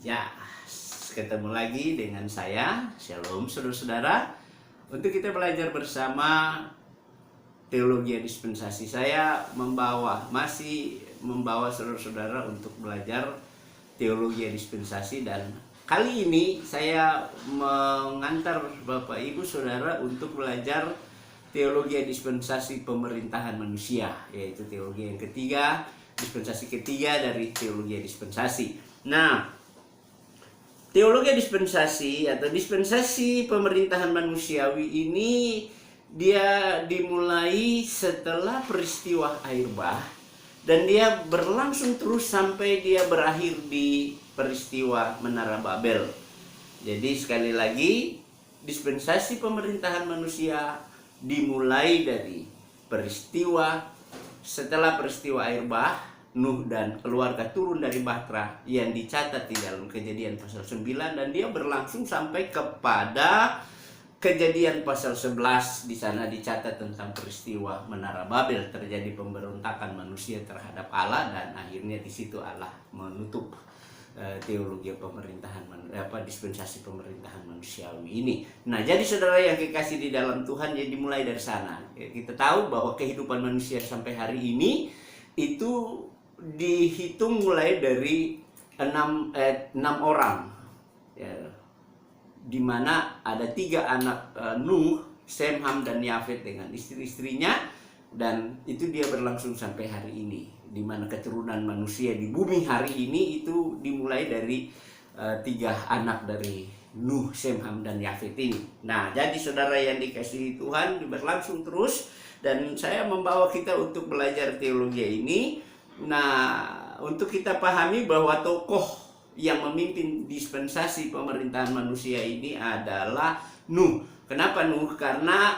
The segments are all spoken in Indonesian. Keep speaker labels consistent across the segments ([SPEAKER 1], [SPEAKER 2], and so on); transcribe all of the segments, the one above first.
[SPEAKER 1] Ya, ketemu lagi dengan saya. Shalom saudara-saudara. Untuk kita belajar bersama teologi dispensasi, saya masih membawa saudara-saudara untuk belajar teologi dispensasi, dan kali ini saya mengantar Bapak Ibu Saudara untuk belajar teologi dispensasi pemerintahan manusia, yaitu teologi yang ketiga, dispensasi ketiga dari teologi dispensasi. Nah, teologi dispensasi atau dispensasi pemerintahan manusiawi ini dia dimulai setelah peristiwa air bah, dan dia berlangsung terus sampai dia berakhir di peristiwa Menara Babel. Jadi sekali lagi, dispensasi pemerintahan manusia dimulai dari setelah peristiwa air bah, Nuh dan keluarga turun dari bahtera yang dicatat di dalam Kejadian pasal 9, dan dia berlangsung sampai kepada Kejadian pasal 11. Di sana dicatat tentang peristiwa Menara Babel, terjadi pemberontakan manusia terhadap Allah, dan akhirnya di situ Allah menutup teologi pemerintahan dispensasi pemerintahan manusiawi ini. Nah, jadi saudara yang kekasih di dalam Tuhan, jadi mulai dari sana kita tahu bahwa kehidupan manusia sampai hari ini itu dihitung mulai dari 6 orang, ya, di mana ada 3 anak Nuh, Sem, Ham, dan Yafet dengan istri-istrinya, dan itu dia berlangsung sampai hari ini, di mana keturunan manusia di bumi hari ini itu dimulai dari 3 anak dari Nuh, Sem, Ham, dan Yafet ini. Nah, jadi saudara yang dikasihi Tuhan, berlangsung terus, dan saya membawa kita untuk belajar teologi ini. Nah, untuk kita pahami bahwa tokoh yang memimpin dispensasi pemerintahan manusia ini adalah Nuh. Kenapa Nuh? Karena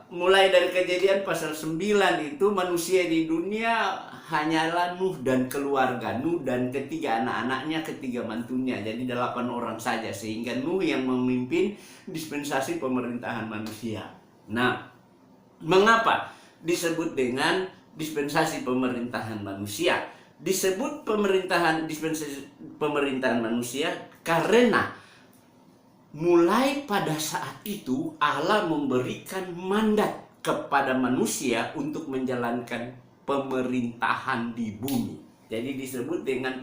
[SPEAKER 1] mulai dari Kejadian pasal 9 itu manusia di dunia hanyalah Nuh dan keluarga, Nuh dan ketiga anak-anaknya, ketiga mantunya. Jadi 8 orang saja, sehingga Nuh yang memimpin dispensasi pemerintahan manusia. Nah, mengapa disebut dengan dispensasi pemerintahan manusia? Disebut dispensasi pemerintahan manusia karena mulai pada saat itu Allah memberikan mandat kepada manusia untuk menjalankan pemerintahan di bumi. Jadi disebut dengan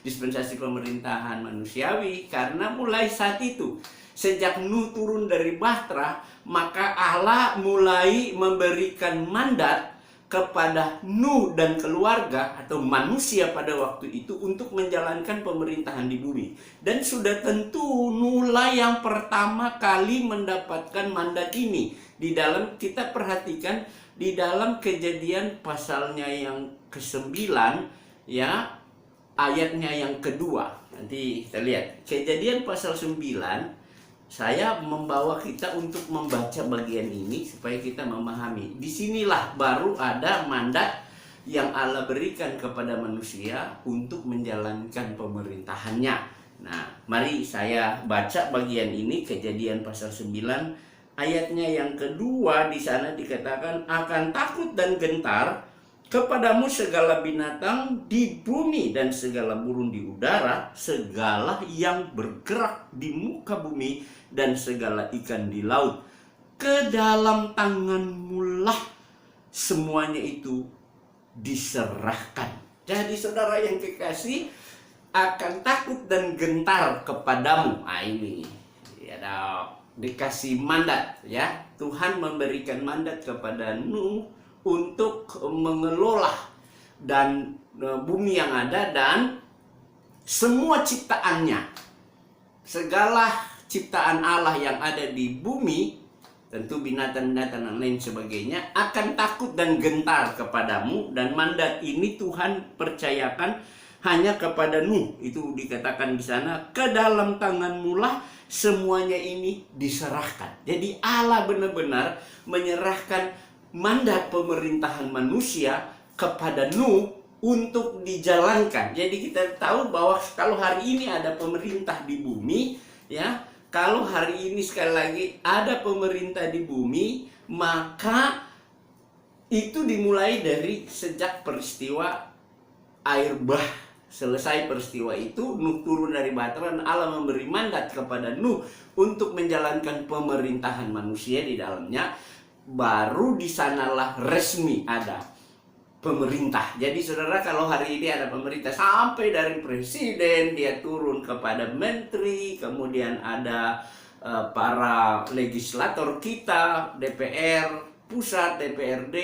[SPEAKER 1] dispensasi pemerintahan manusiawi karena mulai saat itu, sejak Nuh turun dari bahtera, maka Allah mulai memberikan mandat kepada Nuh dan keluarga atau manusia pada waktu itu untuk menjalankan pemerintahan di bumi. Dan sudah tentu Nuhlah yang pertama kali mendapatkan mandat ini. Di dalam, kita perhatikan di dalam Kejadian pasalnya yang ke-9, ya, ayatnya yang kedua. Nanti kita lihat Kejadian pasal 9. Saya membawa kita untuk membaca bagian ini supaya kita memahami. Disinilah baru ada mandat yang Allah berikan kepada manusia untuk menjalankan pemerintahannya. Nah, mari saya baca bagian ini, Kejadian pasal 9 ayatnya yang kedua. Di sana dikatakan, akan takut dan gentar kepadamu segala binatang di bumi dan segala burung di udara, segala yang bergerak di muka bumi dan segala ikan di laut. Ke dalam tanganmu lah semuanya itu diserahkan. Jadi saudara yang kekasih, akan takut dan gentar kepadamu. Ini ada dikasih mandat, ya. Tuhan memberikan mandat kepada Nuh untuk mengelola dan bumi yang ada dan semua ciptaannya, segala ciptaan Allah yang ada di bumi, tentu binatang-binatang dan lain sebagainya, akan takut dan gentar kepadamu. Dan mandat ini Tuhan percayakan hanya kepada Nuh. Itu dikatakan di sana, ke dalam tanganmu lah semuanya ini diserahkan. Jadi Allah benar-benar menyerahkan mandat pemerintahan manusia kepada Nuh untuk dijalankan. Jadi kita tahu bahwa kalau hari ini ada pemerintah di bumi, ya, kalau hari ini sekali lagi ada pemerintah di bumi, maka itu dimulai dari sejak peristiwa air bah selesai peristiwa itu, Nuh turun dari bahtera dan Allah memberi mandat kepada Nuh untuk menjalankan pemerintahan manusia di dalamnya. Baru di sanalah resmi ada pemerintah. Jadi saudara, kalau hari ini ada pemerintah sampai dari presiden, dia turun kepada menteri, kemudian ada para legislator kita, DPR pusat, DPRD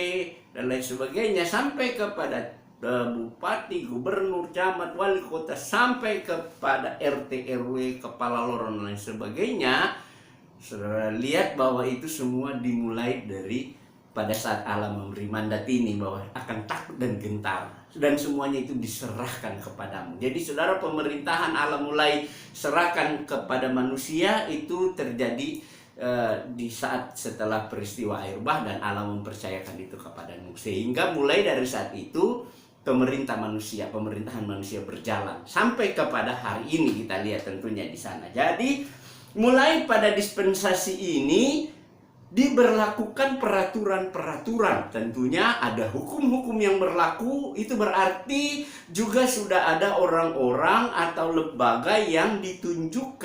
[SPEAKER 1] dan lain sebagainya, sampai kepada bupati, gubernur, camat, wali kota, sampai kepada RT, RW, kepala lurah dan lain sebagainya. Saudara lihat bahwa itu semua dimulai dari pada saat Allah memberi mandat ini, bahwa akan takut dan gentar, dan semuanya itu diserahkan kepadamu. Jadi saudara, pemerintahan Allah mulai serahkan kepada manusia itu terjadi di saat setelah peristiwa air bah, dan Allah mempercayakan itu kepada Nuh. Sehingga mulai dari saat itu pemerintahan manusia berjalan sampai kepada hari ini, kita lihat tentunya di sana. Jadi mulai pada dispensasi ini diberlakukan peraturan-peraturan, tentunya ada hukum-hukum yang berlaku. Itu berarti juga sudah ada orang-orang atau lembaga yang ditunjuk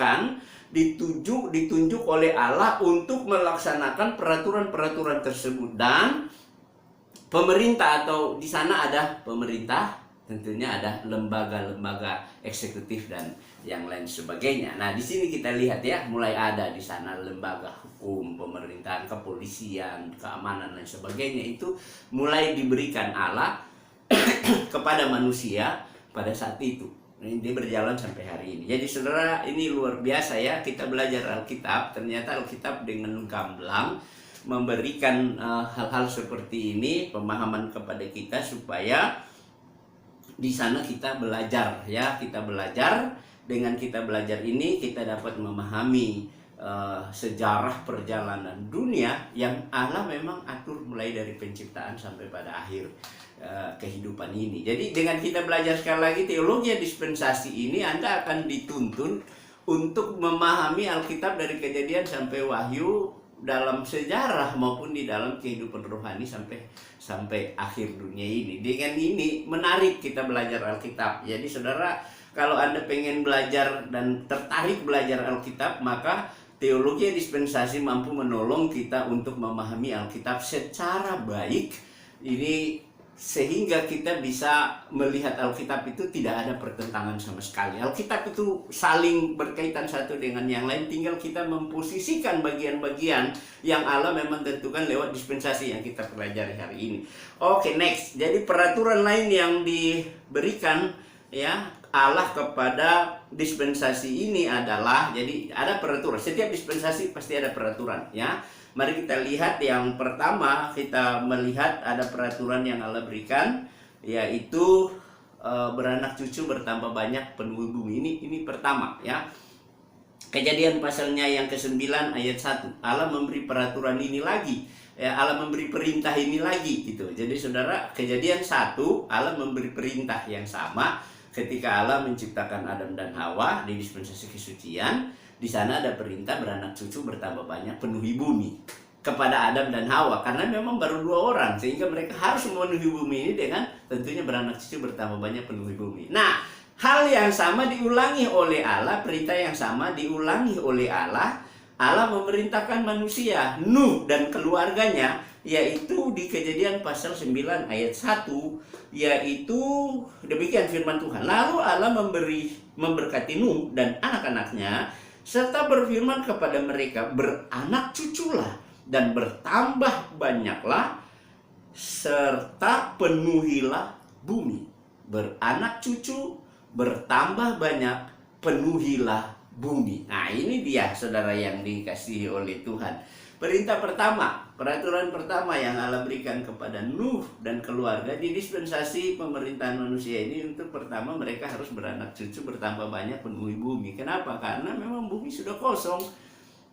[SPEAKER 1] oleh Allah untuk melaksanakan peraturan-peraturan tersebut. Dan pemerintah, atau di sana ada pemerintah, tentunya ada lembaga-lembaga eksekutif dan yang lain sebagainya. Nah, di sini kita lihat ya, mulai ada di sana lembaga hukum, pemerintahan, kepolisian, keamanan dan sebagainya, itu mulai diberikan Allah kepada manusia pada saat itu. Ini dia berjalan sampai hari ini. Jadi saudara, ini luar biasa ya, kita belajar Alkitab. Ternyata Alkitab dengan gamblang memberikan hal-hal seperti ini, pemahaman kepada kita, supaya di sana kita belajar ya, kita belajar. Dengan kita belajar ini, kita dapat memahami sejarah perjalanan dunia yang Allah memang atur mulai dari penciptaan sampai pada akhir kehidupan ini. Jadi dengan kita belajar sekali lagi teologi dispensasi ini, Anda akan dituntun untuk memahami Alkitab dari Kejadian sampai Wahyu dalam sejarah maupun di dalam kehidupan rohani sampai akhir dunia ini. Dengan ini menarik kita belajar Alkitab. Jadi saudara, kalau Anda pengen belajar dan tertarik belajar Alkitab, maka teologi dispensasi mampu menolong kita untuk memahami Alkitab secara baik. Ini sehingga kita bisa melihat Alkitab itu tidak ada pertentangan sama sekali. Alkitab itu saling berkaitan satu dengan yang lain, tinggal kita memposisikan bagian-bagian yang Allah memang tentukan lewat dispensasi yang kita pelajari hari ini. Oke, next. Jadi peraturan lain yang diberikan ya Allah kepada dispensasi ini adalah, jadi ada peraturan. Setiap dispensasi pasti ada peraturan ya. Mari kita lihat yang pertama, kita melihat ada peraturan yang Allah berikan, yaitu beranak cucu bertambah banyak penuhi bumi. Ini pertama ya. Kejadian pasalnya yang ke-9 ayat 1. Allah memberi peraturan ini lagi. Ya, Allah memberi perintah ini lagi gitu. Jadi saudara, Kejadian 1 Allah memberi perintah yang sama ketika Allah menciptakan Adam dan Hawa di dispensasi kesucian. Di sana ada perintah beranak cucu bertambah banyak penuhi bumi kepada Adam dan Hawa, karena memang baru 2 orang, sehingga mereka harus memenuhi bumi ini dengan tentunya beranak cucu bertambah banyak penuhi bumi. Nah, hal yang sama diulangi oleh Allah, perintah yang sama diulangi oleh Allah. Allah memerintahkan manusia, Nuh dan keluarganya, yaitu di Kejadian pasal 9 ayat 1, yaitu demikian firman Tuhan. Lalu Allah memberkati Nuh dan anak-anaknya, serta berfirman kepada mereka, beranak cuculah dan bertambah banyaklah, serta penuhilah bumi. Beranak cucu, bertambah banyak, penuhilah bumi. Nah, ini dia saudara yang dikasihi oleh Tuhan. Perintah pertama, peraturan pertama yang Allah berikan kepada Nuh dan keluarga di dispensasi pemerintahan manusia ini, untuk pertama mereka harus beranak cucu bertambah banyak penuhi bumi. Kenapa? Karena memang bumi sudah kosong.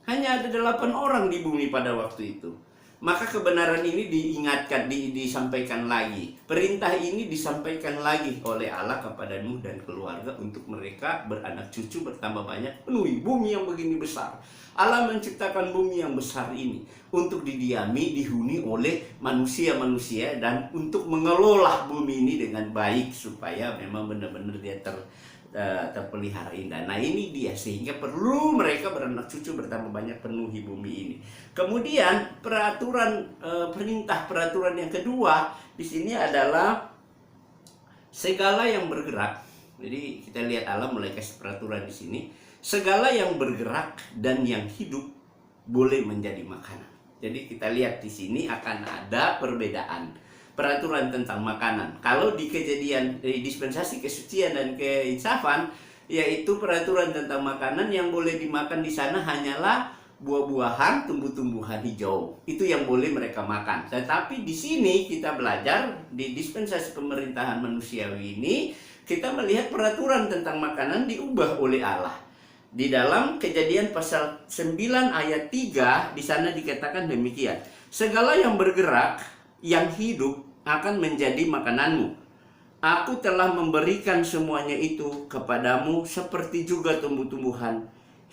[SPEAKER 1] Hanya ada 8 orang di bumi pada waktu itu. maka kebenaran ini diingatkan, disampaikan lagi. Perintah ini disampaikan lagi oleh Allah kepada Nuh dan keluarga untuk mereka beranak cucu bertambah banyak, penuhi bumi yang begini besar. Allah menciptakan bumi yang besar ini untuk didiami, dihuni oleh manusia-manusia, dan untuk mengelola bumi ini dengan baik supaya memang benar-benar dia terpelihara indah. Nah ini dia, sehingga perlu mereka beranak cucu bertambah banyak, penuhi bumi ini. Kemudian peraturan yang kedua di sini adalah segala yang bergerak. Jadi kita lihat Allah mulai kasih peraturan di sini. Segala yang bergerak dan yang hidup boleh menjadi makanan. Jadi kita lihat di sini akan ada perbedaan peraturan tentang makanan. Kalau di dispensasi kesucian dan keinsafan, yaitu peraturan tentang makanan yang boleh dimakan di sana hanyalah buah-buahan, tumbuh-tumbuhan hijau. Itu yang boleh mereka makan. Tetapi di sini kita belajar di dispensasi pemerintahan manusiawi ini, kita melihat peraturan tentang makanan diubah oleh Allah. Di dalam Kejadian pasal 9 ayat 3 di sana dikatakan demikian. Segala yang bergerak, yang hidup akan menjadi makananmu. Aku telah memberikan semuanya itu kepadamu seperti juga tumbuh-tumbuhan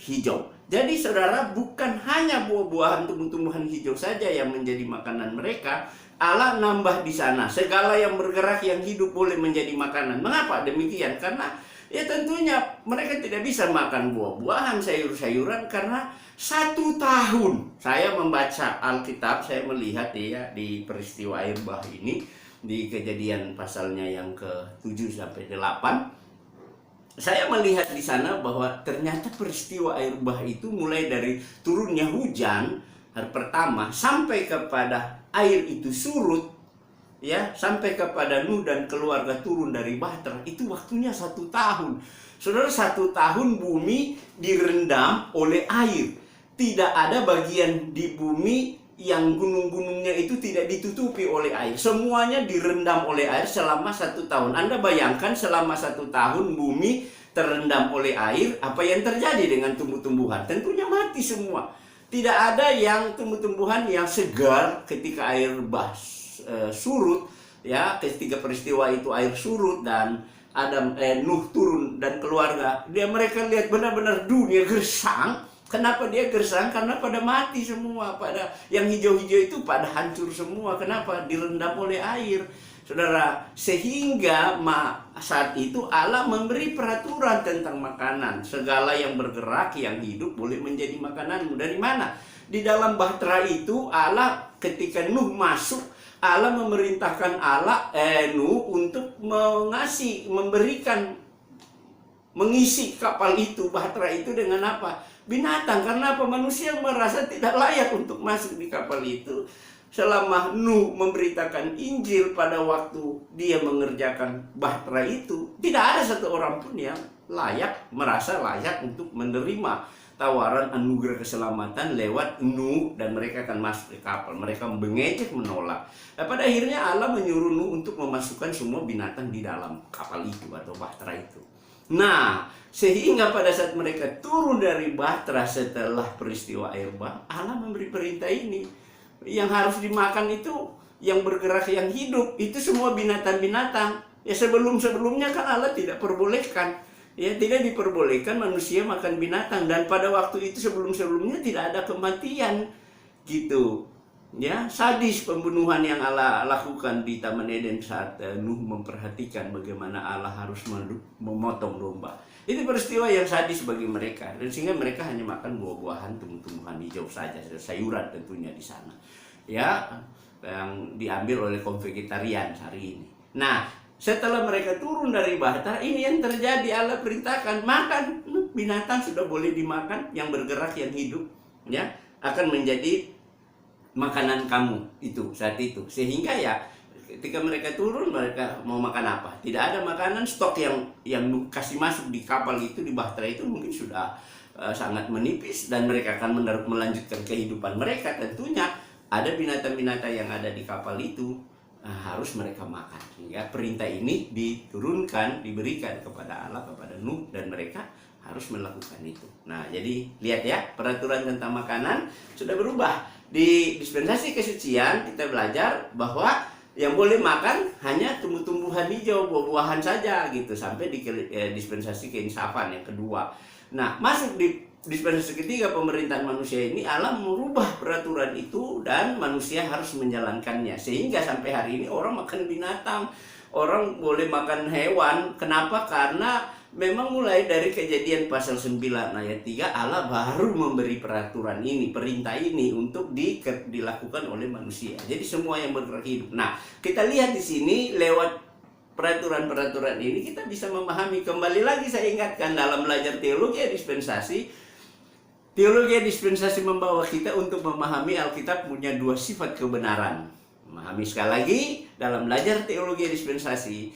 [SPEAKER 1] hijau. Jadi saudara, bukan hanya buah-buahan, tumbuh-tumbuhan hijau saja yang menjadi makanan mereka. Allah nambah di sana, segala yang bergerak, yang hidup boleh menjadi makanan. Mengapa demikian? Karena ya tentunya mereka tidak bisa makan buah-buahan, sayur-sayuran, karena 1 tahun saya membaca Alkitab, saya melihat ya di peristiwa air bah ini, di Kejadian pasalnya yang ke-7 sampai 8, saya melihat di sana bahwa ternyata peristiwa air bah itu mulai dari turunnya hujan hari pertama sampai kepada air itu surut, ya, sampai kepada Nuh dan keluarga turun dari bahtera, itu waktunya 1 tahun. Saudara, 1 tahun bumi direndam oleh air. Tidak ada bagian di bumi yang gunung-gunungnya itu tidak ditutupi oleh air. Semuanya direndam oleh air selama 1 tahun. Anda bayangkan selama 1 tahun bumi terendam oleh air, apa yang terjadi dengan tumbuh-tumbuhan? Tentunya mati semua. Tidak ada yang tumbuh-tumbuhan yang segar ketika air bah surut, ya, ketika peristiwa itu air surut dan Nuh turun dan keluarga, mereka lihat benar-benar dunia gersang. Kenapa dia gersang? Karena pada mati semua, pada yang hijau-hijau itu pada hancur semua. Kenapa? Direndam oleh air. Saudara, sehingga saat itu Allah memberi peraturan tentang makanan. Segala yang bergerak, yang hidup boleh menjadi makananmu. Dari mana? Di dalam bahtera itu Allah ketika Nuh masuk, Allah memerintahkan Nuh untuk mengisi kapal itu, bahtera itu dengan apa? Binatang. Karena apa? Manusia merasa tidak layak untuk masuk di kapal itu. Selama Nuh memberitakan Injil pada waktu dia mengerjakan bahtera itu, tidak ada satu orang pun yang merasa layak untuk menerima tawaran anugerah keselamatan lewat Nuh, dan mereka akan masuk ke kapal. Mereka mengejek, menolak. Nah, pada akhirnya Allah menyuruh Nuh untuk memasukkan semua binatang di dalam kapal itu atau bahtera itu. Nah, sehingga pada saat mereka turun dari bahtera setelah peristiwa air bah, Allah memberi perintah ini. Yang harus dimakan itu yang bergerak, yang hidup, itu semua binatang-binatang. Ya, sebelumnya kan Allah tidak perbolehkan. Ya, tidak diperbolehkan manusia makan binatang, dan pada waktu itu sebelumnya tidak ada kematian gitu. Ya, sadis pembunuhan yang Allah lakukan di Taman Eden saat Nuh memperhatikan bagaimana Allah harus memotong domba. Itu peristiwa yang sadis bagi mereka, dan sehingga mereka hanya makan buah-buahan, tumbuh-tumbuhan hijau saja, sayuran tentunya di sana. Ya, yang diambil oleh kaum vegetarian hari ini. Nah, setelah mereka turun dari bahtera, ini yang terjadi. Allah perintahkan makan binatang, sudah boleh dimakan, yang bergerak, yang hidup, ya, akan menjadi makanan kamu itu saat itu. Sehingga ya ketika mereka turun, mereka mau makan apa? Tidak ada makanan. Stok yang kasih masuk di kapal itu, di bahtera itu mungkin sudah sangat menipis, dan mereka akan melanjutkan kehidupan mereka. Tentunya ada binatang-binatang yang ada di kapal itu harus mereka makan. Sehingga perintah ini diberikan kepada Allah, kepada Nuh, dan mereka harus melakukan itu. Nah, jadi lihat ya, peraturan tentang makanan sudah berubah. Di dispensasi kesucian kita belajar bahwa yang boleh makan hanya tumbuh-tumbuhan hijau, buah-buahan saja gitu, sampai di dispensasi keinsafan yang kedua. Nah, masuk di dispensasi ketiga pemerintahan manusia ini, Allah merubah peraturan itu dan manusia harus menjalankannya. Sehingga sampai hari ini orang makan binatang, orang boleh makan hewan. Kenapa? Karena memang mulai dari Kejadian pasal 9 ayat 3 Allah baru memberi peraturan ini, perintah ini untuk dilakukan oleh manusia. Jadi semua yang bergerak hidup. Nah, kita lihat di sini lewat peraturan-peraturan ini kita bisa memahami. Kembali lagi saya ingatkan, dalam belajar teologi dispensasi membawa kita untuk memahami Alkitab punya dua sifat kebenaran. Memahami sekali lagi, dalam belajar teologi dispensasi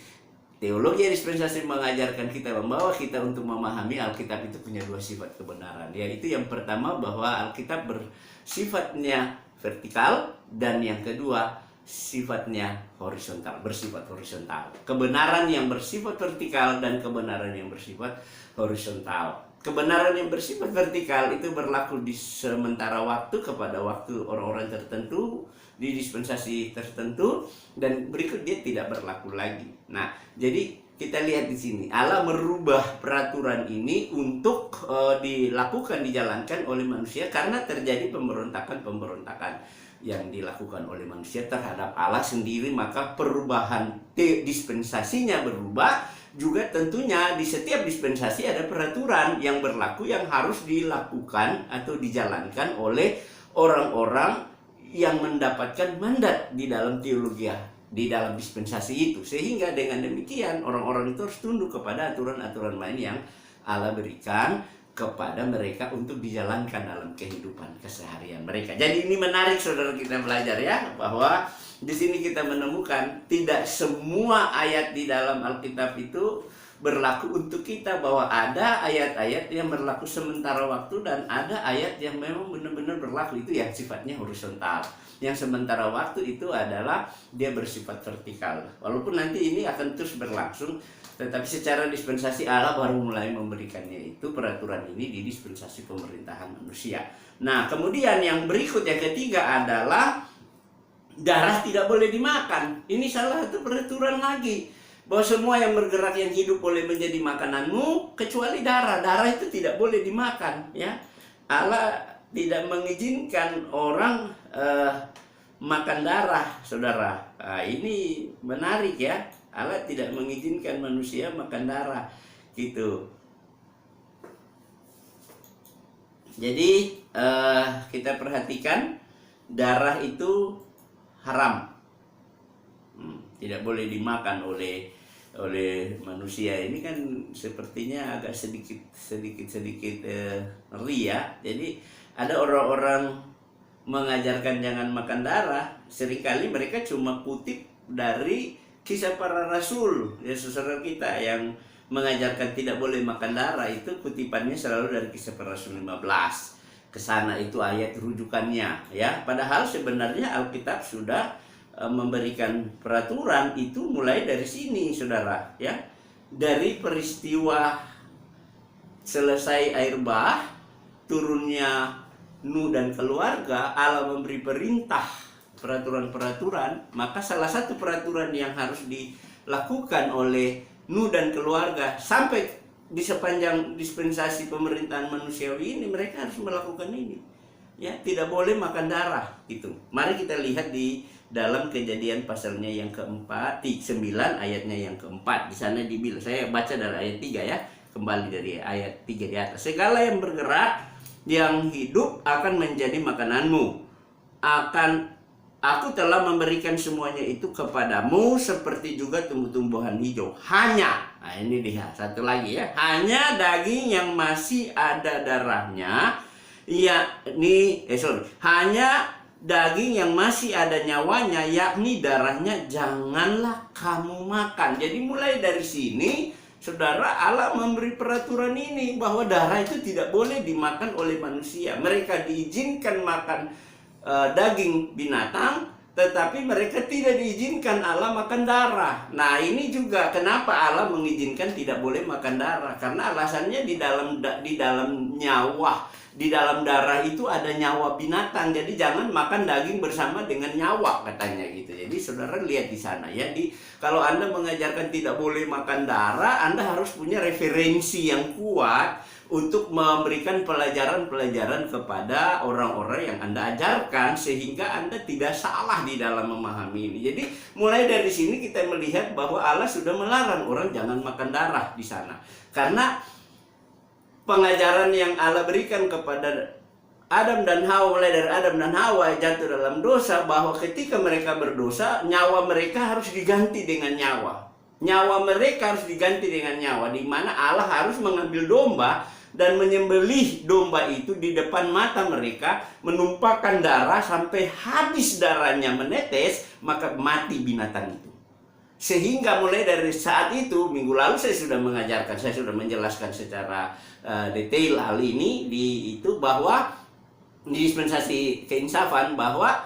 [SPEAKER 1] mengajarkan kita, membawa kita untuk memahami Alkitab itu punya dua sifat kebenaran. Yaitu yang pertama bahwa Alkitab bersifatnya vertikal, dan yang kedua sifatnya horizontal, bersifat horizontal. Kebenaran yang bersifat vertikal dan kebenaran yang bersifat horizontal. Kebenaran yang bersifat vertikal itu berlaku di sementara waktu kepada waktu orang-orang tertentu, di dispensasi tertentu, dan berikut dia tidak berlaku lagi. Nah, jadi kita lihat di sini Allah merubah peraturan ini untuk dijalankan oleh manusia karena terjadi pemberontakan yang dilakukan oleh manusia terhadap Allah sendiri. Maka perubahan dispensasinya berubah. Juga tentunya di setiap dispensasi ada peraturan yang berlaku yang harus dilakukan atau dijalankan oleh orang-orang yang mendapatkan mandat di dalam teologi, di dalam dispensasi itu. Sehingga dengan demikian orang-orang itu harus tunduk kepada aturan-aturan lain yang Allah berikan kepada mereka untuk dijalankan dalam kehidupan keseharian mereka. Jadi ini menarik saudara kita belajar ya, bahwa di sini kita menemukan tidak semua ayat di dalam Alkitab itu berlaku untuk kita, bahwa ada ayat-ayat yang berlaku sementara waktu dan ada ayat yang memang benar-benar berlaku, itu yang sifatnya horizontal. Yang sementara waktu itu adalah dia bersifat vertikal. Walaupun nanti ini akan terus berlangsung, tetapi secara dispensasi Allah baru mulai memberikannya itu peraturan ini di dispensasi pemerintahan manusia. Nah, kemudian yang berikut yang ketiga adalah darah tidak boleh dimakan. Ini salah satu peraturan lagi, bahwa semua yang bergerak yang hidup boleh menjadi makananmu kecuali darah. Darah itu tidak boleh dimakan ya. Allah tidak mengizinkan orang makan darah, saudara. Nah, ini menarik ya. Allah tidak mengizinkan manusia makan darah gitu. Jadi kita perhatikan, darah itu haram, tidak boleh dimakan oleh manusia. Ini kan sepertinya agak sedikit ngeri ya. Jadi ada orang-orang mengajarkan jangan makan darah. Seringkali mereka cuma kutip dari Kisah Para Rasul ya, saudara kita yang mengajarkan tidak boleh makan darah. Itu kutipannya selalu dari Kisah Para Rasul 15. Kesana itu ayat rujukannya ya. Padahal sebenarnya Alkitab sudah memberikan peraturan itu mulai dari sini, saudara ya. Dari peristiwa selesai air bah, turunnya Nuh dan keluarga, Allah memberi perintah peraturan-peraturan. Maka salah satu peraturan yang harus dilakukan oleh Nuh dan keluarga sampai di sepanjang dispensasi pemerintahan manusiawi ini, mereka harus melakukan ini ya, tidak boleh makan darah gitu. Mari kita lihat di dalam Kejadian pasalnya yang keempat, 9 ayatnya yang keempat. Di sana dibilang, saya baca dari ayat 3 ya, kembali dari ayat 3 di atas. Segala yang bergerak yang hidup akan menjadi makananmu. Aku telah memberikan semuanya itu kepadamu, seperti juga tumbuh-tumbuhan hijau. Hanya, nah ini dia satu lagi ya, hanya daging yang masih ada darahnya, hanya daging yang masih ada nyawanya, yakni darahnya, janganlah kamu makan. Jadi mulai dari sini, saudara, Allah memberi peraturan ini bahwa darah itu tidak boleh dimakan oleh manusia. Mereka diizinkan makan daging binatang, tetapi mereka tidak diizinkan Allah makan darah. Nah, ini juga kenapa Allah mengizinkan tidak boleh makan darah, karena alasannya di dalam nyawa, di dalam darah itu ada nyawa binatang. Jadi jangan makan daging bersama dengan nyawa, katanya gitu. Jadi saudara lihat di sana ya, kalau Anda mengajarkan tidak boleh makan darah, Anda harus punya referensi yang kuat untuk memberikan pelajaran-pelajaran kepada orang-orang yang Anda ajarkan, sehingga Anda tidak salah di dalam memahami ini. Jadi mulai dari sini kita melihat bahwa Allah sudah melarang orang jangan makan darah di sana, karena pengajaran yang Allah berikan kepada Adam dan Hawa, mulai dari Adam dan Hawa jatuh dalam dosa, bahwa ketika mereka berdosa, nyawa mereka harus diganti dengan nyawa. Nyawa mereka harus diganti dengan nyawa, di mana Allah harus mengambil domba dan menyembelih domba itu di depan mata mereka, menumpahkan darah sampai habis darahnya menetes, maka mati binatang itu. Sehingga mulai dari saat itu, minggu lalu saya sudah mengajarkan, saya sudah menjelaskan secara detail hal ini bahwa di dispensasi keinsafan, bahwa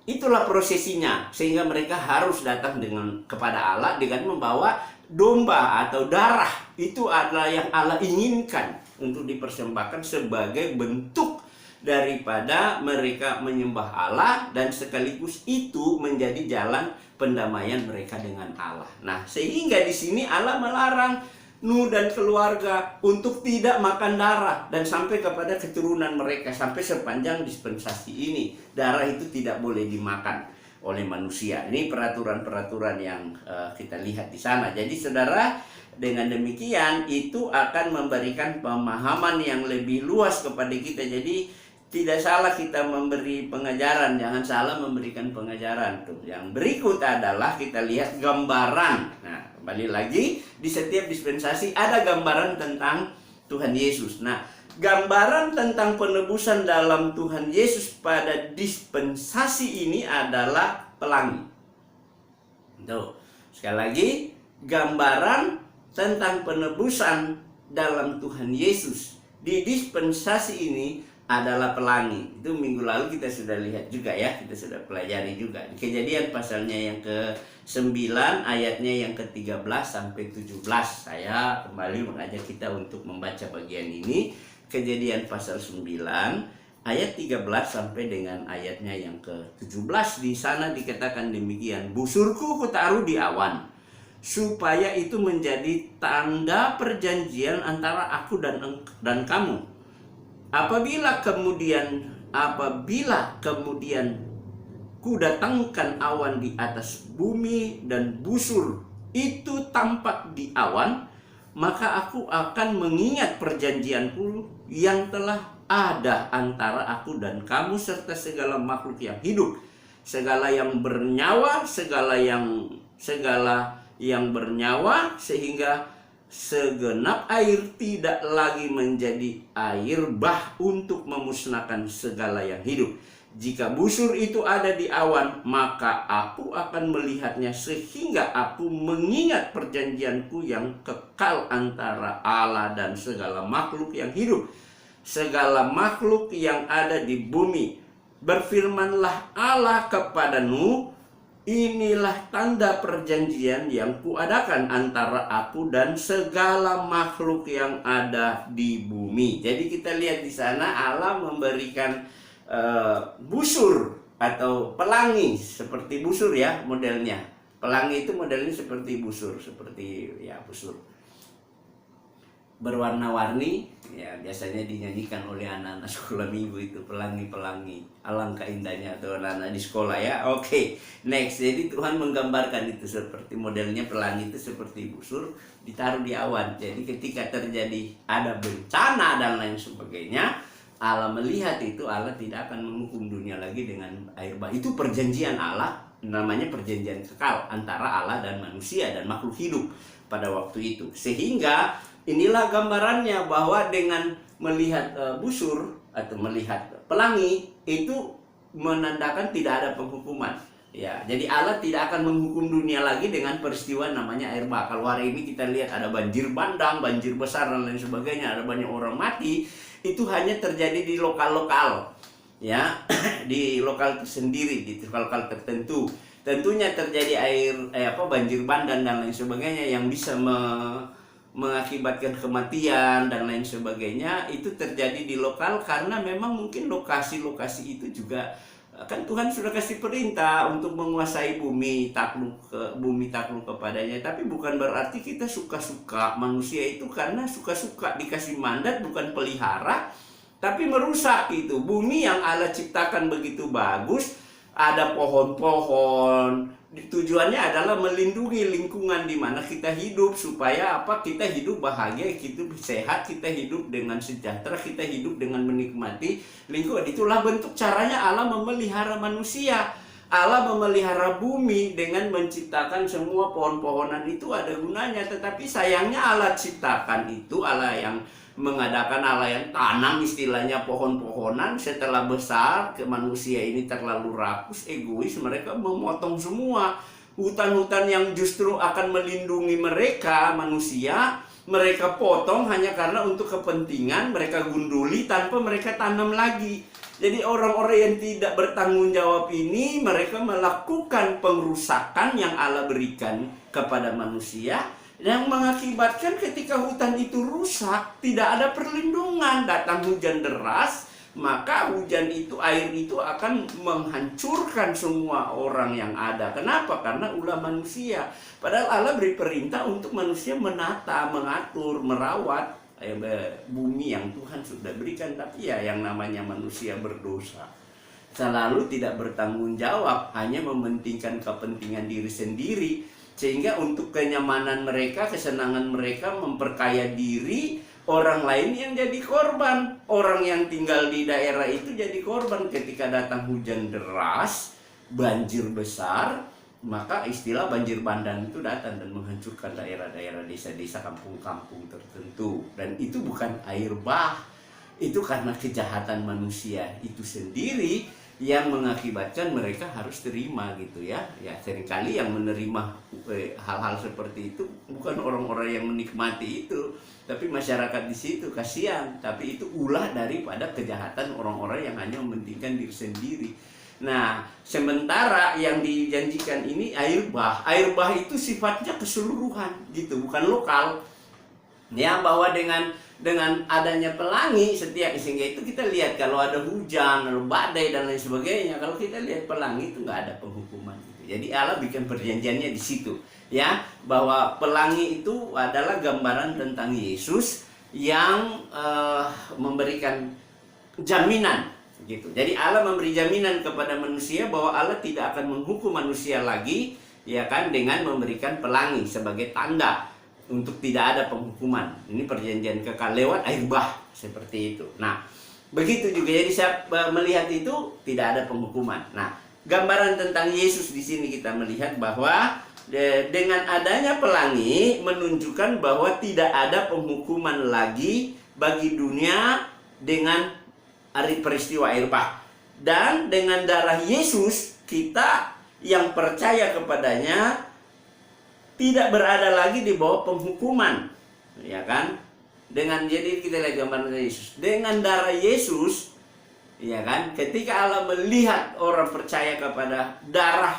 [SPEAKER 1] itulah prosesinya, sehingga mereka harus datang kepada Allah dengan membawa domba atau darah. Itu adalah yang Allah inginkan untuk dipersembahkan sebagai bentuk daripada mereka menyembah Allah, dan sekaligus itu menjadi jalan pendamaian mereka dengan Allah. Nah, sehingga di sini Allah melarang Nuh dan keluarga untuk tidak makan darah, dan sampai kepada keturunan mereka, sampai sepanjang dispensasi ini darah itu tidak boleh dimakan oleh manusia. Ini peraturan-peraturan yang kita lihat di sana. Jadi saudara, dengan demikian itu akan memberikan pemahaman yang lebih luas kepada kita. Jadi tidak salah kita memberi pengajaran, jangan salah memberikan pengajaran. Tuh, yang berikut adalah kita lihat gambaran. Nah, kembali lagi, di setiap dispensasi ada gambaran tentang Tuhan Yesus. Nah, gambaran tentang penebusan dalam Tuhan Yesus pada dispensasi ini adalah pelangi. Tuh, sekali lagi, gambaran tentang penebusan dalam Tuhan Yesus di dispensasi ini adalah pelangi. Itu minggu lalu kita sudah lihat juga ya, kita sudah pelajari juga. Di Kejadian pasalnya yang ke-9 ayatnya yang ke-13 sampai 17. Saya kembali mengajak kita untuk membaca bagian ini. Kejadian pasal 9 ayat 13 sampai dengan ayatnya yang ke-17. Di sana dikatakan demikian, busurku kutaruh di awan, supaya itu menjadi tanda perjanjian antara aku dan kamu. Apabila kemudian ku datangkan awan di atas bumi dan busur itu tampak di awan, maka aku akan mengingat perjanjianku yang telah ada antara aku dan kamu serta segala makhluk yang hidup, segala yang bernyawa, segala yang bernyawa, sehingga segenap air tidak lagi menjadi air bah untuk memusnahkan segala yang hidup. Jika busur itu ada di awan, maka aku akan melihatnya, sehingga aku mengingat perjanjianku yang kekal antara Allah dan segala makhluk yang hidup, segala makhluk yang ada di bumi. Berfirmanlah Allah kepada Nuh, inilah tanda perjanjian yang kuadakan antara aku dan segala makhluk yang ada di bumi. Jadi kita lihat di sana Allah memberikan busur atau pelangi seperti busur ya modelnya. Pelangi itu modelnya seperti busur, busur berwarna-warni ya, biasanya dinyanyikan oleh anak-anak sekolah minggu itu, pelangi-pelangi, alangkah indahnya atau anak-anak di sekolah ya. Oke, next. Jadi Tuhan menggambarkan itu seperti modelnya pelangi itu seperti busur ditaruh di awan. Jadi ketika terjadi ada bencana dan lain sebagainya, Allah melihat itu, Allah tidak akan menghukum dunia lagi dengan air bah. Itu perjanjian Allah, namanya perjanjian kekal antara Allah dan manusia dan makhluk hidup pada waktu itu. Sehingga inilah gambarannya, bahwa dengan melihat busur atau melihat pelangi itu menandakan tidak ada penghukuman. Ya, jadi Allah tidak akan menghukum dunia lagi dengan peristiwa namanya air bah. Kalau hari ini kita lihat ada banjir bandang, banjir besar dan lain sebagainya, ada banyak orang mati, itu hanya terjadi di lokal-lokal. ya di lokal sendiri, di lokal tertentu. Tentunya terjadi banjir bandang dan lain sebagainya yang bisa mengakibatkan kematian dan lain sebagainya. Itu terjadi di lokal karena memang mungkin lokasi-lokasi itu juga kan Tuhan sudah kasih perintah untuk menguasai bumi, takluk kepadanya. Tapi bukan berarti kita suka-suka. Manusia itu karena suka-suka dikasih mandat, bukan pelihara, tapi merusak itu. Bumi yang Allah ciptakan begitu bagus, ada pohon-pohon. Tujuannya adalah melindungi lingkungan di mana kita hidup, supaya kita hidup bahagia, hidup sehat, kita hidup dengan sejahtera, kita hidup dengan menikmati lingkungan. Itulah bentuk caranya Allah memelihara manusia. Allah memelihara bumi dengan menciptakan semua pohon-pohonan, itu ada gunanya. Tetapi sayangnya Allah ciptakan itu, Allah yang mengadakan, Allah yang tanam istilahnya pohon-pohonan. Setelah besar, ke manusia ini terlalu rakus, egois, mereka memotong semua hutan-hutan yang justru akan melindungi mereka, manusia. Mereka potong hanya karena untuk kepentingan, mereka gunduli tanpa mereka tanam lagi. Jadi orang-orang yang tidak bertanggung jawab ini, mereka melakukan pengrusakan yang Allah berikan kepada manusia, yang mengakibatkan ketika hutan itu rusak, tidak ada perlindungan. Datang hujan deras, maka hujan itu, air itu akan menghancurkan semua orang yang ada. Kenapa? Karena ulah manusia. Padahal Allah beri perintah untuk manusia menata, mengatur, merawat bumi yang Tuhan sudah berikan. Tapi ya yang namanya manusia berdosa, selalu tidak bertanggung jawab, hanya mementingkan kepentingan diri sendiri. Sehingga untuk kenyamanan mereka, kesenangan mereka, memperkaya diri, orang lain yang jadi korban. Orang yang tinggal di daerah itu jadi korban ketika datang hujan deras, banjir besar. Maka istilah banjir bandang itu datang dan menghancurkan daerah-daerah, desa-desa, kampung-kampung tertentu. Dan itu bukan air bah, itu karena kejahatan manusia itu sendiri yang mengakibatkan mereka harus terima gitu ya. Ya seringkali yang menerima hal-hal seperti itu bukan orang-orang yang menikmati itu, tapi masyarakat di situ. Kasihan, tapi itu ulah daripada kejahatan orang-orang yang hanya mementingkan diri sendiri. Nah, sementara yang dijanjikan ini air bah. Air bah itu sifatnya keseluruhan gitu, bukan lokal. Ya, bahwa dengan adanya pelangi sehingga itu kita lihat kalau ada hujan, lalu badai dan lain sebagainya, kalau kita lihat pelangi itu nggak ada penghukuman gitu. Jadi Allah bikin perjanjiannya di situ ya, bahwa pelangi itu adalah gambaran tentang Yesus yang memberikan jaminan gitu. Jadi Allah memberi jaminan kepada manusia bahwa Allah tidak akan menghukum manusia lagi, ya kan, dengan memberikan pelangi sebagai tanda untuk tidak ada penghukuman. Ini perjanjian kekal lewat air bah seperti itu. Nah, begitu juga. Jadi saya melihat itu tidak ada penghukuman. Nah, gambaran tentang Yesus di sini kita melihat bahwa dengan adanya pelangi menunjukkan bahwa tidak ada penghukuman lagi bagi dunia dengan peristiwa air bah. Dan dengan darah Yesus, kita yang percaya kepadanya tidak berada lagi di bawah penghukuman, ya kan? Jadi kita lihat gambaran Yesus. Dengan darah Yesus, ya kan? Ketika Allah melihat orang percaya kepada darah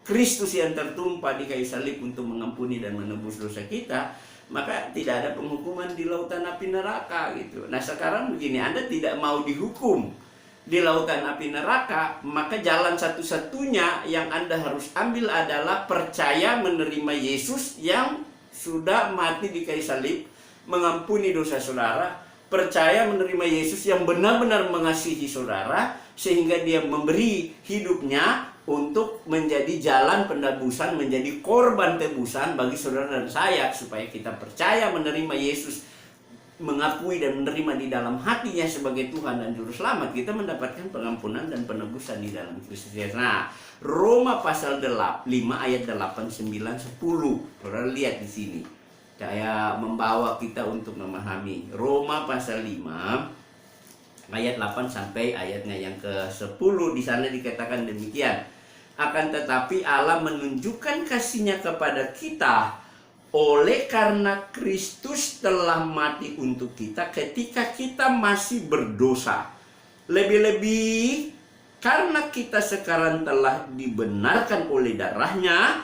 [SPEAKER 1] Kristus yang tertumpah di kayu salib untuk mengampuni dan menebus dosa kita, maka tidak ada penghukuman di lautan api neraka gitu. Nah, sekarang begini, Anda tidak mau dihukum di lautan api neraka, maka jalan satu-satunya yang Anda harus ambil adalah percaya menerima Yesus yang sudah mati di kayu salib, mengampuni dosa saudara. Percaya menerima Yesus yang benar-benar mengasihi saudara, sehingga dia memberi hidupnya untuk menjadi jalan penebusan, menjadi korban tebusan bagi saudara dan saya, supaya kita percaya menerima Yesus, mengakui dan menerima di dalam hatinya sebagai Tuhan dan Juru Selamat, kita mendapatkan pengampunan dan penebusan di dalam Kristus Yesus. Nah, Roma pasal 5 ayat 8, 9, 10. Saudara lihat di sini. Saya membawa kita untuk memahami Roma pasal 5 ayat 8 sampai ayatnya yang ke-10. Di sana dikatakan demikian. Akan tetapi Allah menunjukkan kasih-Nya kepada kita oleh karena Kristus telah mati untuk kita ketika kita masih berdosa. Lebih-lebih karena kita sekarang telah dibenarkan oleh darahnya,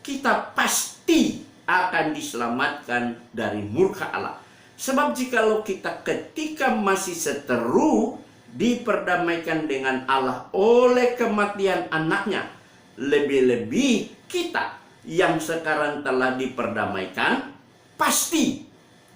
[SPEAKER 1] kita pasti akan diselamatkan dari murka Allah. Sebab jikalau kita ketika masih seteru diperdamaikan dengan Allah oleh kematian anaknya, lebih-lebih kita yang sekarang telah diperdamaikan pasti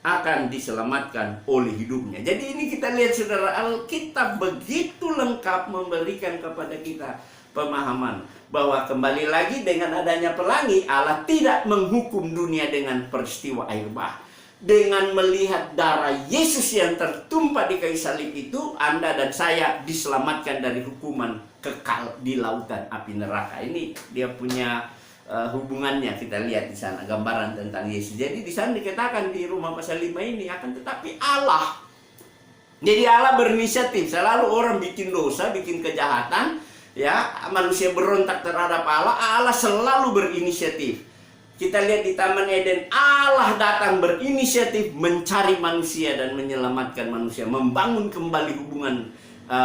[SPEAKER 1] akan diselamatkan oleh hidupnya. Jadi ini kita lihat saudara, Alkitab begitu lengkap memberikan kepada kita pemahaman bahwa kembali lagi dengan adanya pelangi, Allah tidak menghukum dunia dengan peristiwa air bah. Dengan melihat darah Yesus yang tertumpah di kayu salib itu, Anda dan saya diselamatkan dari hukuman kekal di lautan api neraka. Ini dia punya hubungannya, kita lihat di sana gambaran tentang Yesus. Jadi di sana dikatakan di Roma pasal 5 ini, akan tetapi Allah. Jadi Allah berinisiatif. Selalu orang bikin dosa, bikin kejahatan, ya, manusia berontak terhadap Allah, Allah selalu berinisiatif. Kita lihat di Taman Eden, Allah datang berinisiatif mencari manusia dan menyelamatkan manusia, membangun kembali hubungan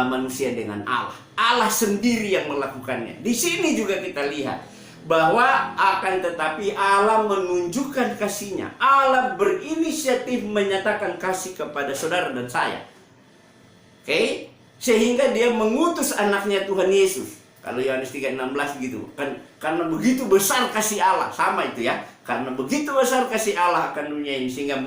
[SPEAKER 1] manusia dengan Allah. Allah sendiri yang melakukannya. Di sini juga kita lihat bahwa akan tetapi Allah menunjukkan kasih-Nya. Allah berinisiatif menyatakan kasih kepada saudara dan saya. Oke? Sehingga dia mengutus anaknya Tuhan Yesus. Kalau Yohanes 3:16 gitu. Karena begitu besar kasih Allah, sama itu ya. Karena begitu besar kasih Allah akan dunia ini, sehingga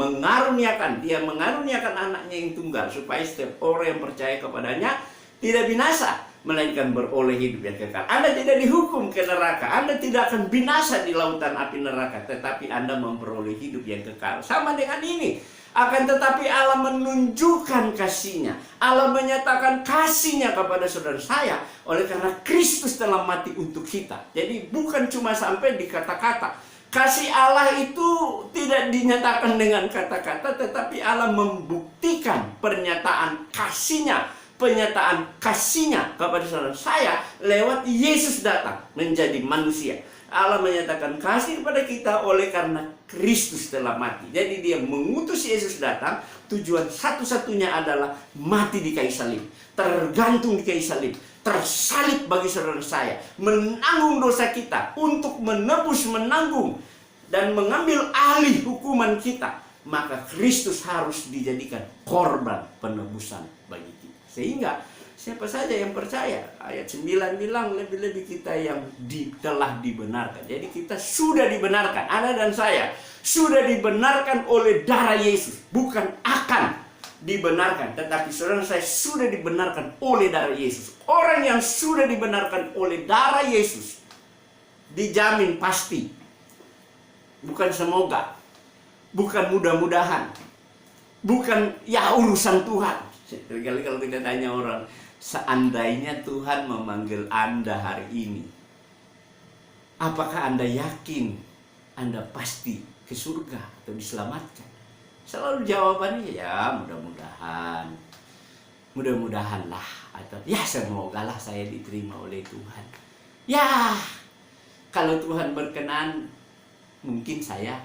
[SPEAKER 1] dia mengaruniakan anaknya yang tunggal, supaya setiap orang yang percaya kepadanya tidak binasa, melainkan beroleh hidup yang kekal. Anda tidak dihukum ke neraka, Anda tidak akan binasa di lautan api neraka, tetapi Anda memperoleh hidup yang kekal. Sama dengan ini. Akan tetapi Allah menunjukkan kasih-Nya. Allah menyatakan kasih-Nya kepada saudara saya oleh karena Kristus telah mati untuk kita. Jadi bukan cuma sampai di kata-kata. Kasih Allah itu tidak dinyatakan dengan kata-kata, tetapi Allah membuktikan pernyataan kasih-Nya kepada saudara saya lewat Yesus datang menjadi manusia. Allah menyatakan kasih kepada kita oleh karena Kristus telah mati. Jadi dia mengutus Yesus datang, tujuan satu-satunya adalah mati di kayu salib, tergantung di kayu salib, tersalib bagi saudara saya, menanggung dosa kita untuk menanggung dan mengambil alih hukuman kita. Maka Kristus harus dijadikan korban penebusan bagi kita. Sehingga siapa saja yang percaya, ayat 9 bilang lebih-lebih kita yang telah dibenarkan. Jadi kita sudah dibenarkan, Anda dan saya sudah dibenarkan oleh darah Yesus. Bukan akan dibenarkan, tetapi saudara saya sudah dibenarkan oleh darah Yesus. Orang yang sudah dibenarkan oleh darah Yesus dijamin pasti. Bukan semoga, bukan mudah-mudahan, bukan ya urusan Tuhan. Kali kalau kita tanya orang, seandainya Tuhan memanggil Anda hari ini, apakah Anda yakin Anda pasti ke surga atau diselamatkan? Selalu jawabannya ya mudah-mudahan, mudah-mudahanlah, atau ya semogalah saya diterima oleh Tuhan. Ya kalau Tuhan berkenan, mungkin saya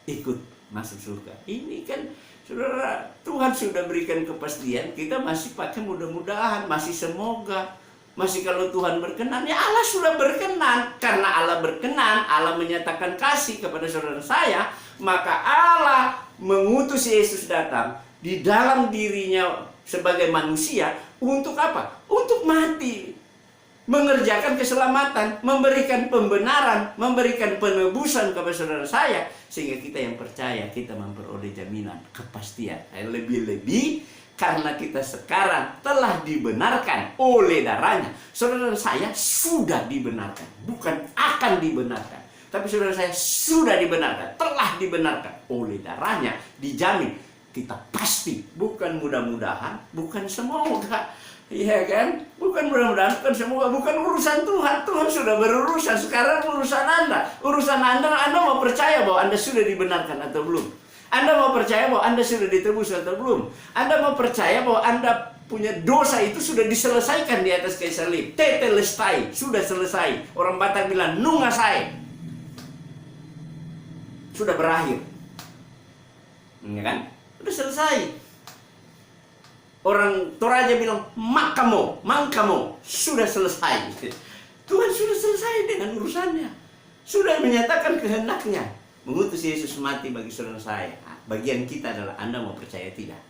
[SPEAKER 1] ikut masuk surga. Ini kan saudara, Tuhan sudah berikan kepastian, kita masih pakai mudah-mudahan, masih semoga, masih kalau Tuhan berkenan. Ya Allah sudah berkenan. Karena Allah berkenan, Allah menyatakan kasih kepada saudara saya, maka Allah mengutus Yesus datang di dalam dirinya sebagai manusia untuk apa? Untuk mati, mengerjakan keselamatan, memberikan pembenaran, memberikan penebusan kepada saudara saya, sehingga kita yang percaya, kita memperoleh jaminan, kepastian. Lebih-lebih karena kita sekarang telah dibenarkan oleh darahnya. Saudara saya sudah dibenarkan, bukan akan dibenarkan, tapi saudara saya sudah dibenarkan, telah dibenarkan oleh darahnya, dijamin. Kita pasti, bukan mudah-mudahan, bukan semoga. Iya kan? Bukan mudah-mudahan, bukan semoga, bukan urusan Tuhan. Tuhan sudah berurusan. Sekarang urusan Anda. Urusan Anda mau percaya bahwa Anda sudah dibenarkan atau belum? Anda mau percaya bahwa Anda sudah ditebus atau belum? Anda mau percaya bahwa Anda punya dosa itu sudah diselesaikan di atas kayu salib. Tetelestai, sudah selesai. Orang Batak bilang nungasai. Sudah berakhir. Ya kan? Sudah selesai. Orang Toraja bilang, mangkamo, sudah selesai. Tuhan sudah selesai dengan urusannya. Sudah menyatakan kehendaknya. Mengutus Yesus mati bagi saudara saya. Bagian kita adalah Anda mau percaya tidak.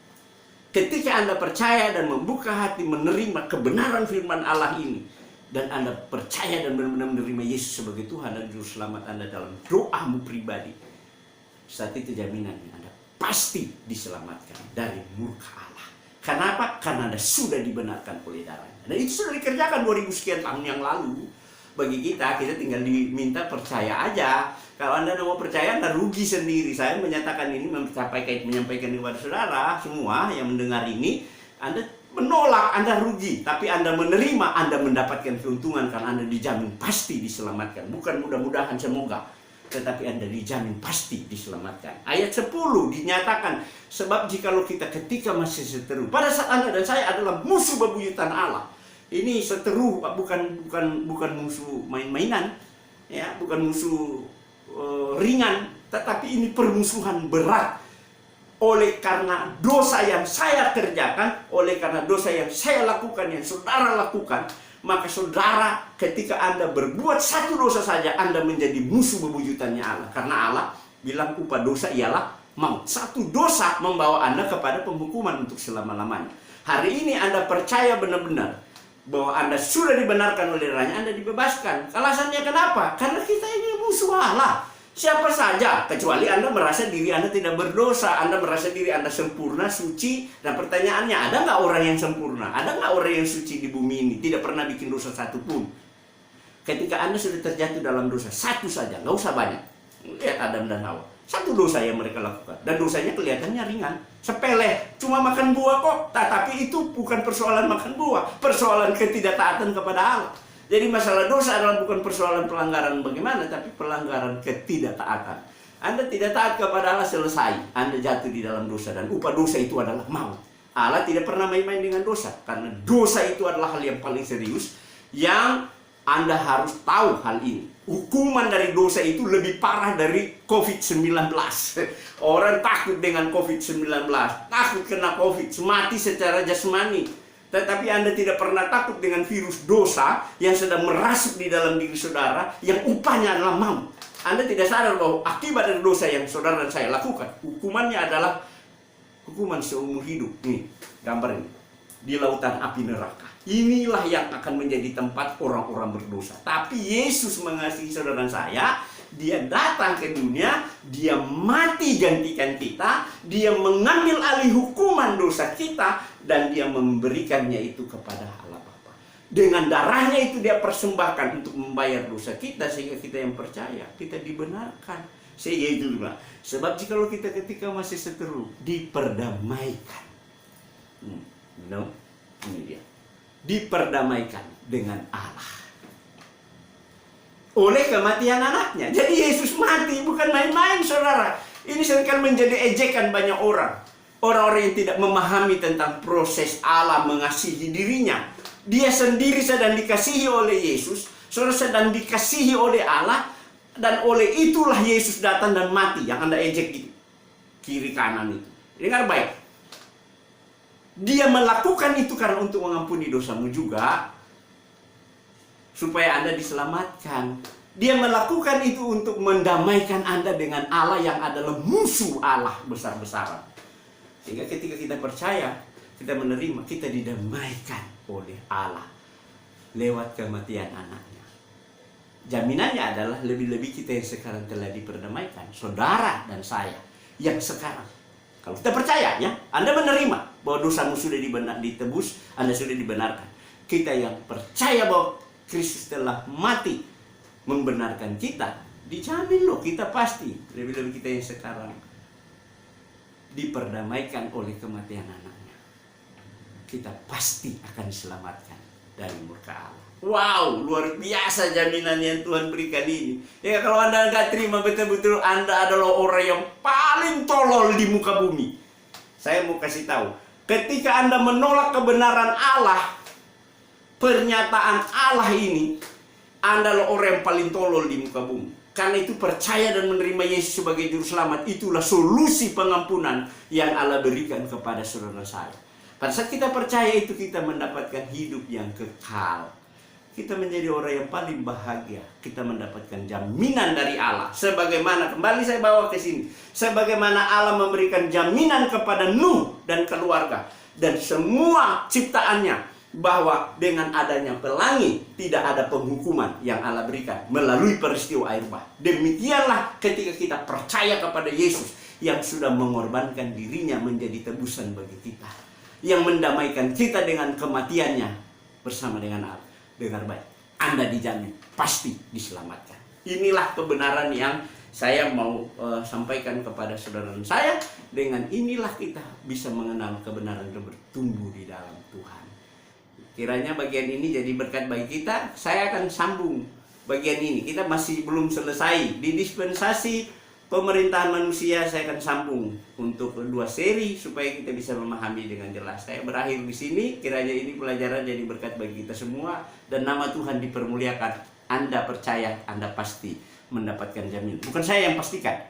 [SPEAKER 1] Ketika Anda percaya dan membuka hati menerima kebenaran firman Allah ini, dan Anda percaya dan benar-benar menerima Yesus sebagai Tuhan dan Juru Selamat Anda dalam doamu pribadi, saat itu jaminannya Anda pasti diselamatkan dari murka Allah. Kenapa? Karena Anda sudah dibenarkan oleh darahnya. Dan itu sudah dikerjakan 2000 sekian tahun yang lalu. Bagi kita tinggal diminta percaya aja. Kalau Anda mau percaya, Anda rugi sendiri. Saya menyatakan ini, menyampaikan kepada saudara semua yang mendengar ini. Anda menolak, Anda rugi. Tapi Anda menerima, Anda mendapatkan keuntungan. Karena Anda dijamin pasti diselamatkan. Bukan mudah-mudahan, semoga. Tetapi Anda dijamin pasti diselamatkan. Ayat 10 dinyatakan, sebab jikalau kita ketika masih seteru, pada saat Anda dan saya adalah musuh bebuyutan Allah. Ini seteru, bukan musuh main-mainan, ya, bukan musuh ringan, tetapi ini permusuhan berat. Oleh karena dosa yang saya kerjakan, oleh karena dosa yang saya lakukan, yang saudara lakukan, maka saudara, ketika Anda berbuat satu dosa saja, Anda menjadi musuh bebuyutannya Allah. Karena Allah bilang upah dosa ialah maut. Satu dosa membawa Anda kepada penghukuman untuk selama-lamanya. Hari ini Anda percaya benar-benar bahwa Anda sudah dibenarkan oleh darahnya, Anda dibebaskan. Alasannya kenapa? Karena kita ini musuh Allah. Siapa saja, kecuali Anda merasa diri Anda tidak berdosa, Anda merasa diri Anda sempurna, suci. Dan pertanyaannya, ada nggak orang yang sempurna? Ada nggak orang yang suci di bumi ini? Tidak pernah bikin dosa satu pun. Ketika Anda sudah terjatuh dalam dosa, satu saja, nggak usah banyak. Lihat Adam dan Hawa. Satu dosa yang mereka lakukan. Dan dosanya kelihatannya ringan. Sepele. Cuma makan buah kok. Tapi itu bukan persoalan makan buah. Persoalan ketidaktaatan kepada Allah. Jadi masalah dosa adalah bukan persoalan pelanggaran bagaimana. Tapi pelanggaran ketidaktaatan. Anda tidak taat kepada Allah, selesai. Anda jatuh di dalam dosa. Dan upah dosa itu adalah maut. Allah tidak pernah main-main dengan dosa. Karena dosa itu adalah hal yang paling serius. Yang Anda harus tahu hal ini. Hukuman dari dosa itu lebih parah dari COVID-19. Orang takut dengan COVID-19, takut kena COVID, mati secara jasmani. Tetapi Anda tidak pernah takut dengan virus dosa yang sedang merasuk di dalam diri saudara, yang upahnya adalah maut. Anda tidak sadar bahwa akibat dari dosa yang saudara dan saya lakukan, hukumannya adalah hukuman seumur hidup. Nih, gambar ini. Di lautan api neraka. Inilah yang akan menjadi tempat orang-orang berdosa. Tapi Yesus mengasihi saudara dan saya. Dia datang ke dunia, dia mati gantikan kita, dia mengambil alih hukuman dosa kita, dan dia memberikannya itu kepada Allah Bapa. Dengan darahnya itu dia persembahkan untuk membayar dosa kita, sehingga kita yang percaya, kita dibenarkan. Sehingga itu juga. Sebab jikalau kita ketika masih seteru, diperdamaikan. Ini dia. Diperdamaikan dengan Allah oleh kematian anaknya. Jadi Yesus mati bukan main-main, saudara. Ini seringkali menjadi ejekan banyak orang. Orang-orang yang tidak memahami tentang proses Allah mengasihi dirinya. Dia sendiri sedang dikasihi oleh Yesus, saudara sedang dikasihi oleh Allah, dan oleh itulah Yesus datang dan mati. Yang Anda ejek itu, kiri kanan itu. Dengar baik. Dia melakukan itu karena untuk mengampuni dosamu juga, supaya Anda diselamatkan. Dia melakukan itu untuk mendamaikan Anda dengan Allah yang adalah musuh Allah besar-besaran. Sehingga ketika kita percaya, kita menerima, kita didamaikan oleh Allah lewat kematian anaknya. Jaminannya adalah lebih-lebih kita yang sekarang telah diperdamaikan, saudara dan saya yang sekarang. Kalau kita percaya, ya, Anda menerima bahwa dosamu sudah ditebus, Anda sudah dibenarkan. Kita yang percaya bahwa Kristus telah mati membenarkan kita, dijamin loh kita pasti, lebih-lebih kita yang sekarang diperdamaikan oleh kematian anaknya, kita pasti akan diselamatkan dari murka Allah. Wow, luar biasa jaminan yang Tuhan berikan ini. Ya, kalau Anda nggak terima, betul-betul Anda adalah orang yang paling tolol di muka bumi. Saya mau kasih tahu, ketika Anda menolak kebenaran Allah, pernyataan Allah ini, Anda adalah orang yang paling tolol di muka bumi. Karena itu percaya dan menerima Yesus sebagai juru selamat, itulah solusi pengampunan yang Allah berikan kepada saudara saya. Pada saat kita percaya itu, kita mendapatkan hidup yang kekal. Kita menjadi orang yang paling bahagia. Kita mendapatkan jaminan dari Allah. Sebagaimana, kembali saya bawa ke sini, sebagaimana Allah memberikan jaminan kepada Nuh dan keluarga dan semua ciptaannya, bahwa dengan adanya pelangi tidak ada penghukuman yang Allah berikan melalui peristiwa air bah. Demikianlah ketika kita percaya kepada Yesus yang sudah mengorbankan dirinya menjadi tebusan bagi kita, yang mendamaikan kita dengan kematiannya bersama dengan Allah. Dengar baik, Anda dijamin pasti diselamatkan. Inilah kebenaran yang saya mau sampaikan kepada saudara saya. Dengan inilah kita bisa mengenal kebenaran dan bertumbuh di dalam Tuhan. Kiranya bagian ini jadi berkat bagi kita. Saya akan sambung bagian ini. Kita masih belum selesai di dispensasi pemerintahan manusia. Saya akan sambung untuk 2 seri supaya kita bisa memahami dengan jelas. Saya berakhir di sini. Kiranya ini pelajaran jadi berkat bagi kita semua dan nama Tuhan dipermuliakan. Anda percaya, Anda pasti mendapatkan jaminan. Bukan saya yang pastikan,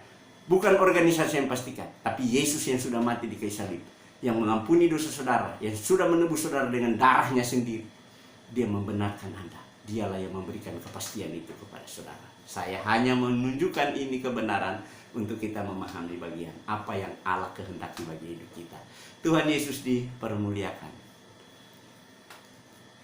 [SPEAKER 1] bukan organisasi yang pastikan, tapi Yesus yang sudah mati di kayu salib, yang mengampuni dosa saudara, yang sudah menebus saudara dengan darahnya sendiri. Dia membenarkan Anda. Dialah yang memberikan kepastian itu kepada saudara. Saya hanya menunjukkan ini kebenaran untuk kita memahami bagian apa yang Allah kehendaki bagi hidup kita. Tuhan Yesus dipermuliakan.